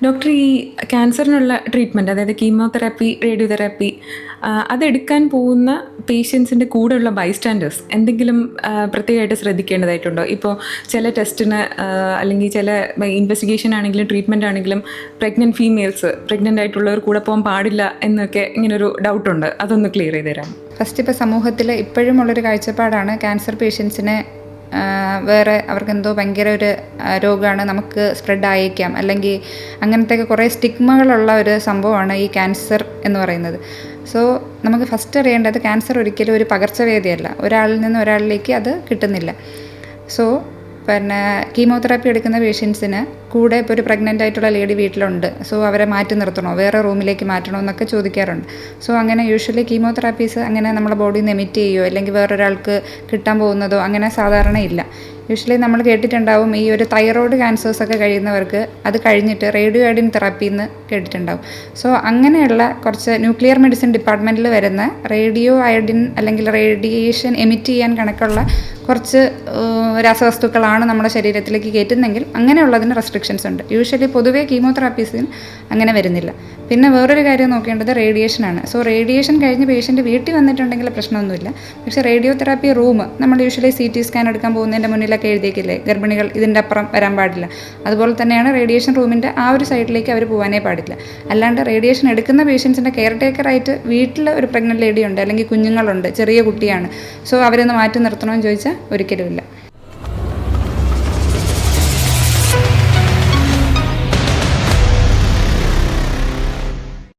Doctor, ഈ ക്യാൻസറിനുള്ള treatment, അതായത് chemotherapy, radiotherapy, അതെടുക്കാൻ പോകുന്ന പേഷ്യൻസിൻ്റെ കൂടെയുള്ള ബൈസ്റ്റാൻഡേഴ്സ് എന്തെങ്കിലും പ്രത്യേകമായിട്ട് ശ്രദ്ധിക്കേണ്ടതായിട്ടുണ്ടോ? ഇപ്പോൾ ചില ടെസ്റ്റിന് അല്ലെങ്കിൽ ചില ഇൻവെസ്റ്റിഗേഷൻ ആണെങ്കിലും ട്രീറ്റ്മെൻറ്റ് ആണെങ്കിലും പ്രഗ്നൻ്റ് ആയിട്ടുള്ളവർ കൂടെ പോകാൻ പാടില്ല എന്നൊക്കെ ഇങ്ങനൊരു ഡൗട്ടുണ്ട്. അതൊന്ന് ക്ലിയർ ചെയ്ത് തരാം. ഫസ്റ്റ്, ഇപ്പോൾ സമൂഹത്തിൽ ഇപ്പോഴും ഉള്ളൊരു കാഴ്ചപ്പാടാണ് ക്യാൻസർ പേഷ്യൻസിനെ വേറെ അവർക്കെന്തോ ഭയങ്കര ഒരു രോഗമാണ്, നമുക്ക് സ്പ്രെഡ് ആയേക്കാം, അല്ലെങ്കിൽ അങ്ങനത്തെയൊക്കെ കുറേ സ്റ്റിഗ്മകളുള്ള ഒരു സംഭവമാണ് ഈ ക്യാൻസർ എന്ന് പറയുന്നത്. സോ നമുക്ക് ഫസ്റ്റ് അറിയേണ്ടത് ക്യാൻസർ ഒരിക്കലും ഒരു പകർച്ചവ്യാധിയല്ല, ഒരാളിൽ നിന്ന് ഒരാളിലേക്ക് അത് കിട്ടുന്നില്ല. സോ കീമോതെറാപ്പി എടുക്കുന്ന പേഷ്യൻസിന് കൂടെ ഇപ്പോൾ ഒരു പ്രഗ്നൻ്റ് ആയിട്ടുള്ള ലേഡി വീട്ടിലുണ്ട്, സോ അവരെ മാറ്റി നിർത്തണോ, വേറെ റൂമിലേക്ക് മാറ്റണോ എന്നൊക്കെ ചോദിക്കാറുണ്ട്. സോ അങ്ങനെ യൂഷ്വലി കീമോതെറാപ്പീസ് അങ്ങനെ നമ്മുടെ ബോഡിയിൽ നിന്ന് എമിറ്റ് ചെയ്യുകയോ അല്ലെങ്കിൽ വേറൊരാൾക്ക് കിട്ടാൻ പോകുന്നതോ അങ്ങനെ സാധാരണ ഇല്ല. യൂഷ്വലി നമ്മൾ കേട്ടിട്ടുണ്ടാവും ഈ ഒരു തൈറോയ്ഡ് ക്യാൻസേഴ്സൊക്കെ കഴിയുന്നവർക്ക് അത് കഴിഞ്ഞിട്ട് റേഡിയോ അയഡിൻ തെറാപ്പി എന്ന് കേട്ടിട്ടുണ്ടാവും. സോ അങ്ങനെയുള്ള കുറച്ച് ന്യൂക്ലിയർ മെഡിസിൻ ഡിപ്പാർട്ട്മെൻറ്റിൽ വരുന്ന റേഡിയോ അയഡിൻ അല്ലെങ്കിൽ റേഡിയേഷൻ എമിറ്റ് ചെയ്യാൻ കണക്കുള്ള കുറച്ച് രാസവസ്തുക്കളാണ് നമ്മുടെ ശരീരത്തിലേക്ക് കയറ്റുന്നെങ്കിൽ അങ്ങനെയുള്ളതിന് റെസ്ട്രിക്ഷൻസ് ഉണ്ട്. യൂഷ്വലി പൊതുവേ കീമോതെറാപ്പീസിന് അങ്ങനെ വരുന്നില്ല. പിന്നെ വേറൊരു കാര്യം നോക്കേണ്ടത് റേഡിയേഷനാണ്. സോ റേഡിയേഷൻ കഴിഞ്ഞ് പേഷ്യൻ്റ് വീട്ടിൽ വന്നിട്ടുണ്ടെങ്കിൽ പ്രശ്നമൊന്നുമില്ല. പക്ഷേ റേഡിയോ തെറാപ്പി റൂം നമ്മൾ യൂഷ്വലി CT സ്കാൻ എടുക്കാൻ പോകുന്നതിൻ്റെ മുന്നിലൊക്കെ എഴുതിയേക്കില്ലേ, ഗർഭിണികൾ ഇതിൻ്റെ അപ്പുറം വരാൻ പാടില്ല. അതുപോലെ തന്നെയാണ് റേഡിയേഷൻ റൂമിൻ്റെ ആ ഒരു സൈഡിലേക്ക് അവർ പോകാനേ പാടില്ല. അല്ലാണ്ട് റേഡിയേഷൻ എടുക്കുന്ന പേഷ്യൻസിൻ്റെ കെയർ ടേക്കറായിട്ട് വീട്ടിൽ ഒരു പ്രഗ്നൻ്റ് ലേഡി ഉണ്ട് അല്ലെങ്കിൽ കുഞ്ഞുങ്ങളുണ്ട്, ചെറിയ കുട്ടിയാണ്, സോ അവരൊന്ന് മാറ്റി നിർത്തണമെന്ന് ചോദിച്ചാൽ ഒരിക്കലുമില്ല.